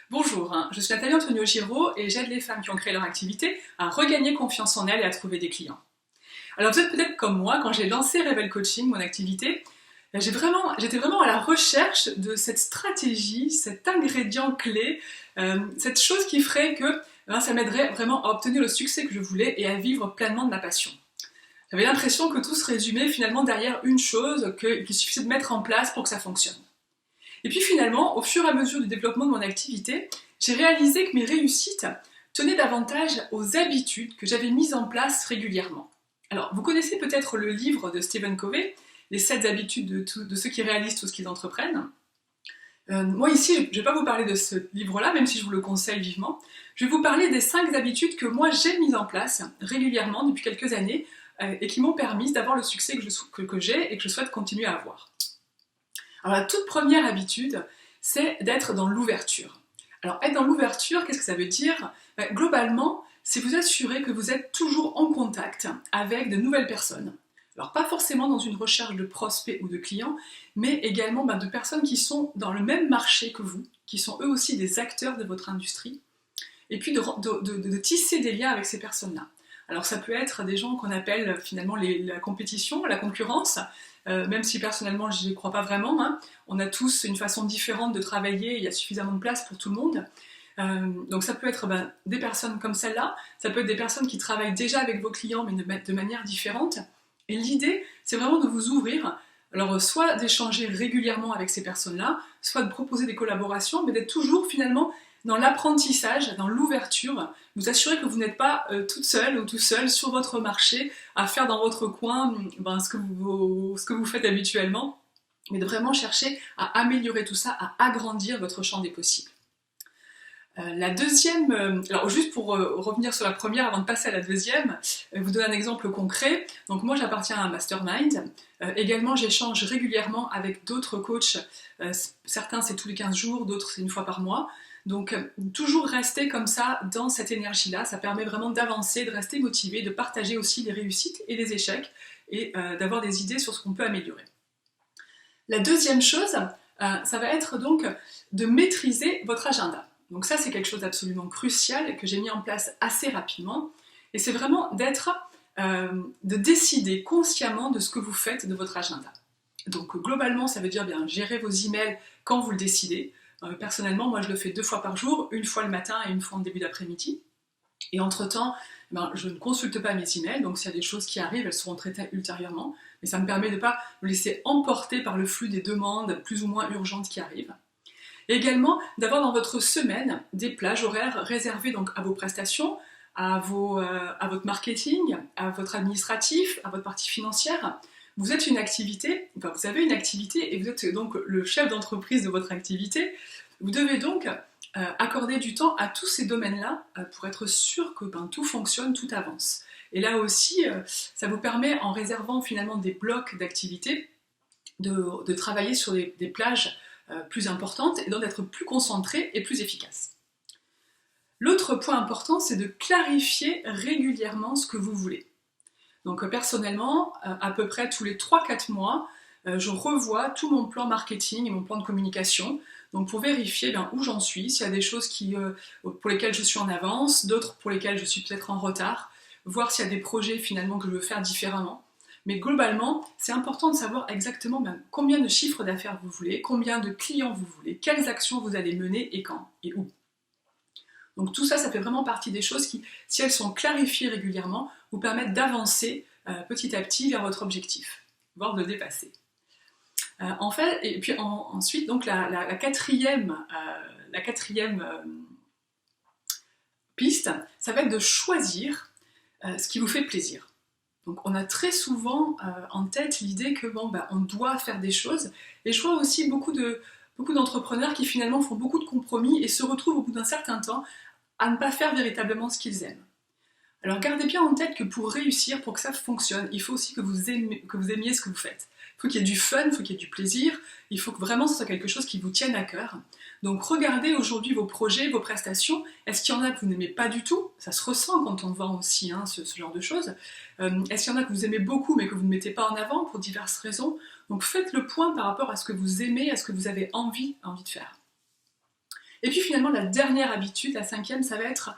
Bonjour, je suis Nathalie Antonio-Giraud et j'aide les femmes qui ont créé leur activité à regagner confiance en elles et à trouver des clients. Alors vous êtes peut-être comme moi, quand j'ai lancé Rebel Coaching, mon activité, j'étais vraiment à la recherche de cette stratégie, cet ingrédient clé, cette chose qui ferait que ça m'aiderait vraiment à obtenir le succès que je voulais et à vivre pleinement de ma passion. J'avais l'impression que tout se résumait finalement derrière une chose qu'il suffisait de mettre en place pour que ça fonctionne. Et puis finalement, au fur et à mesure du développement de mon activité, j'ai réalisé que mes réussites tenaient davantage aux habitudes que j'avais mises en place régulièrement. Alors, vous connaissez peut-être le livre de Stephen Covey, Les 7 habitudes de ceux qui réalisent tout ce qu'ils entreprennent. Moi ici, je ne vais pas vous parler de ce livre-là, même si je vous le conseille vivement. Je vais vous parler des 5 habitudes que moi j'ai mises en place régulièrement depuis quelques années et qui m'ont permis d'avoir le succès que j'ai et que je souhaite continuer à avoir. Alors la toute première habitude, c'est d'être dans l'ouverture. Alors être dans l'ouverture, qu'est-ce que ça veut dire ? Globalement, c'est vous assurer que vous êtes toujours en contact avec de nouvelles personnes. Alors pas forcément dans une recherche de prospects ou de clients, mais également de personnes qui sont dans le même marché que vous, qui sont eux aussi des acteurs de votre industrie, et puis de tisser des liens avec ces personnes-là. Alors ça peut être des gens qu'on appelle finalement la compétition, la concurrence, même si personnellement je n'y crois pas vraiment. On a tous une façon différente de travailler, il y a suffisamment de place pour tout le monde. Donc ça peut être des personnes comme celle-là, ça peut être des personnes qui travaillent déjà avec vos clients mais de manière différente. Et l'idée, c'est vraiment de vous ouvrir, alors soit d'échanger régulièrement avec ces personnes-là, soit de proposer des collaborations, mais d'être toujours finalement dans l'apprentissage, dans l'ouverture, vous assurez que vous n'êtes pas toute seule ou tout seul sur votre marché à faire dans votre coin ce que vous faites habituellement, mais de vraiment chercher à améliorer tout ça, à agrandir votre champ des possibles. La deuxième, alors juste pour revenir sur la première avant de passer à la deuxième, vous donner un exemple concret. Donc moi j'appartiens à un mastermind. Également j'échange régulièrement avec d'autres coachs. Certains c'est tous les 15 jours, d'autres c'est une fois par mois. Donc toujours rester comme ça dans cette énergie-là, ça permet vraiment d'avancer, de rester motivé, de partager aussi les réussites et les échecs et d'avoir des idées sur ce qu'on peut améliorer. La deuxième chose, ça va être donc de maîtriser votre agenda. Donc ça c'est quelque chose d'absolument crucial que j'ai mis en place assez rapidement et c'est vraiment de décider consciemment de ce que vous faites de votre agenda. Donc globalement ça veut dire bien gérer vos emails quand vous le décidez. Personnellement, moi je le fais 2 fois par jour, une fois le matin et une fois en début d'après-midi. Et entre-temps, je ne consulte pas mes emails, donc s'il y a des choses qui arrivent, elles seront traitées ultérieurement. Mais ça me permet de ne pas me laisser emporter par le flux des demandes plus ou moins urgentes qui arrivent. Et également, d'avoir dans votre semaine des plages horaires réservées donc à vos prestations, à votre marketing, à votre administratif, à votre partie financière. Vous avez une activité et vous êtes donc le chef d'entreprise de votre activité. Vous devez donc accorder du temps à tous ces domaines-là pour être sûr que tout fonctionne, tout avance. Et là aussi, ça vous permet, en réservant finalement des blocs d'activité, de travailler sur des plages plus importantes et donc d'être plus concentré et plus efficace. L'autre point important, c'est de clarifier régulièrement ce que vous voulez. Donc personnellement, à peu près tous les 3-4 mois, je revois tout mon plan marketing et mon plan de communication, donc pour vérifier où j'en suis, s'il y a des choses pour lesquelles je suis en avance, d'autres pour lesquelles je suis peut-être en retard, voir s'il y a des projets finalement que je veux faire différemment. Mais globalement, c'est important de savoir exactement combien de chiffres d'affaires vous voulez, combien de clients vous voulez, quelles actions vous allez mener et quand et où. Donc tout ça, ça fait vraiment partie des choses qui, si elles sont clarifiées régulièrement, vous permettent d'avancer petit à petit vers votre objectif, voire de le dépasser. Et puis ensuite, donc la quatrième piste, ça va être de choisir ce qui vous fait plaisir. Donc on a très souvent en tête l'idée que on doit faire des choses, et je vois aussi beaucoup d'entrepreneurs qui finalement font beaucoup de compromis et se retrouvent au bout d'un certain temps à ne pas faire véritablement ce qu'ils aiment. Alors gardez bien en tête que pour réussir, pour que ça fonctionne, il faut aussi que vous aimiez ce que vous faites. Il faut qu'il y ait du fun, il faut qu'il y ait du plaisir, il faut que vraiment ce soit quelque chose qui vous tienne à cœur. Donc regardez aujourd'hui vos projets, vos prestations, est-ce qu'il y en a que vous n'aimez pas du tout ? Ça se ressent quand on vend aussi ce genre de choses. Est-ce qu'il y en a que vous aimez beaucoup mais que vous ne mettez pas en avant pour diverses raisons ? Donc faites le point par rapport à ce que vous aimez, à ce que vous avez envie de faire. Et puis finalement, la dernière habitude, la cinquième, ça va être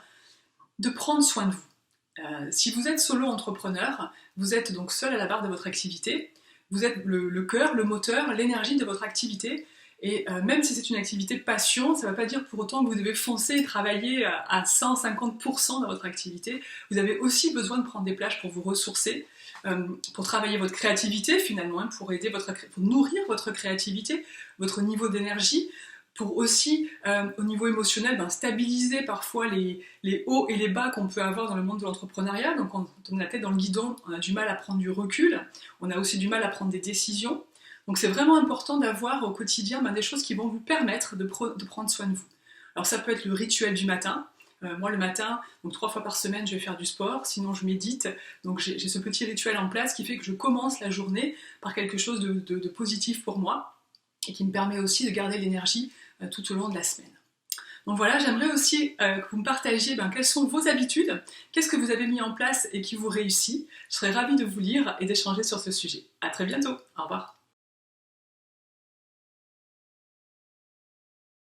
de prendre soin de vous. Si vous êtes solo entrepreneur, vous êtes donc seul à la barre de votre activité, vous êtes le cœur, le moteur, l'énergie de votre activité, et même si c'est une activité passion, ça ne veut pas dire pour autant que vous devez foncer et travailler à 150% dans votre activité. Vous avez aussi besoin de prendre des plages pour vous ressourcer, pour travailler votre créativité finalement, hein, pour nourrir votre créativité, votre niveau d'énergie, pour aussi, au niveau émotionnel, stabiliser parfois les hauts et les bas qu'on peut avoir dans le monde de l'entrepreneuriat. Donc quand on a la tête dans le guidon, on a du mal à prendre du recul, on a aussi du mal à prendre des décisions. Donc c'est vraiment important d'avoir au quotidien des choses qui vont vous permettre de prendre soin de vous. Alors ça peut être le rituel du matin. Moi le matin, donc 3 fois par semaine, je vais faire du sport, sinon je médite. Donc j'ai ce petit rituel en place qui fait que je commence la journée par quelque chose de positif pour moi et qui me permet aussi de garder l'énergie tout au long de la semaine. Donc voilà, j'aimerais aussi que vous me partagiez quelles sont vos habitudes, qu'est-ce que vous avez mis en place et qui vous réussit. Je serais ravie de vous lire et d'échanger sur ce sujet. À très bientôt, au revoir.